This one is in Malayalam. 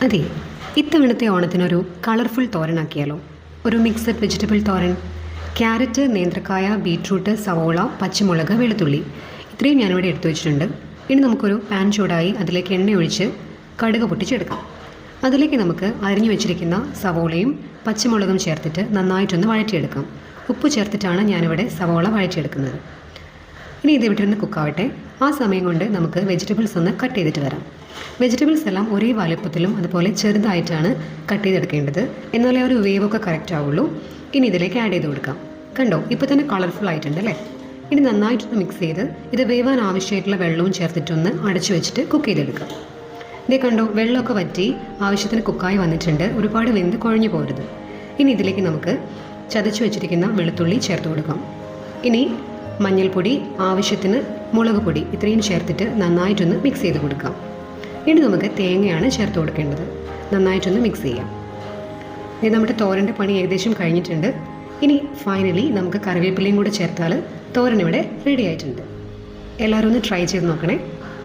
അതെ, ഇത്തവണത്തെ ഓണത്തിനൊരു കളർഫുൾ തോരനാക്കിയാലോ? ഒരു മിക്സഡ് വെജിറ്റബിൾ തോരൻ. ക്യാരറ്റ്, നേന്ത്രക്കായ, ബീട്രൂട്ട്, സവോള, പച്ചമുളക്, വെളുത്തുള്ളി ഇത്രയും ഞാനിവിടെ എടുത്തു വെച്ചിട്ടുണ്ട്. ഇനി നമുക്കൊരു പാൻ ചൂടായി അതിലേക്ക് എണ്ണ ഒഴിച്ച് കടുക് പൊട്ടിച്ചെടുക്കാം. അതിലേക്ക് നമുക്ക് അരിഞ്ഞു വെച്ചിരിക്കുന്ന സവോളയും പച്ചമുളകും ചേർത്തിട്ട് നന്നായിട്ടൊന്ന് വഴറ്റിയെടുക്കാം. ഉപ്പ് ചേർത്തിട്ടാണ് ഞാനിവിടെ സവോള വഴറ്റിയെടുക്കുന്നത്. ഇനി ഇത് ഇവിടെ നിന്ന് കുക്കാവട്ടെ. ആ സമയം കൊണ്ട് നമുക്ക് വെജിറ്റബിൾസ് ഒന്ന് കട്ട് ചെയ്തിട്ട് വരാം. വെജിറ്റബിൾസ് എല്ലാം ഒരേ വലുപ്പത്തിലും അതുപോലെ ചെറുതായിട്ടാണ് കട്ട് ചെയ്തെടുക്കേണ്ടത്. എന്നാലേ ഒരു വേവൊക്കെ കറക്റ്റ് ആവുള്ളൂ. ഇനി ഇതിലേക്ക് ആഡ് ചെയ്ത് കൊടുക്കാം. കണ്ടോ, ഇപ്പോൾ തന്നെ കളർഫുൾ ആയിട്ടുണ്ട് അല്ലേ? ഇനി നന്നായിട്ടൊന്ന് മിക്സ് ചെയ്ത് ഇത് വേവാൻ ആവശ്യമായിട്ടുള്ള വെള്ളവും ചേർത്തിട്ടൊന്ന് അടച്ചു വെച്ചിട്ട് കുക്ക് ചെയ്തെടുക്കാം. ഇതേ കണ്ടോ, വെള്ളമൊക്കെ വറ്റി ആവശ്യത്തിന് കുക്കായി വന്നിട്ടുണ്ട്. ഒരുപാട് വെന്ത് കുഴഞ്ഞു പോരുത്. ഇനി ഇതിലേക്ക് നമുക്ക് ചതച്ചു വെച്ചിരിക്കുന്ന വെളുത്തുള്ളി ചേർത്ത് കൊടുക്കാം. ഇനി മഞ്ഞൾപ്പൊടി, ആവശ്യത്തിന് മുളക് പൊടി ഇത്രയും ചേർത്തിട്ട് നന്നായിട്ടൊന്ന് മിക്സ് ചെയ്ത് കൊടുക്കാം. ഇനി നമുക്ക് തേങ്ങയാണ് ചേർത്ത് കൊടുക്കേണ്ടത്. നന്നായിട്ടൊന്ന് മിക്സ് ചെയ്യാം. ഇത് നമ്മുടെ തോരൻ്റെ പണി ഏകദേശം കഴിഞ്ഞിട്ടുണ്ട്. ഇനി ഫൈനലി നമുക്ക് കറിവേപ്പിലയും കൂടെ ചേർത്താൽ തോരൻ ഇവിടെ റെഡി ആയിട്ടുണ്ട്. എല്ലാവരും ഒന്ന് ട്രൈ ചെയ്ത് നോക്കണേ.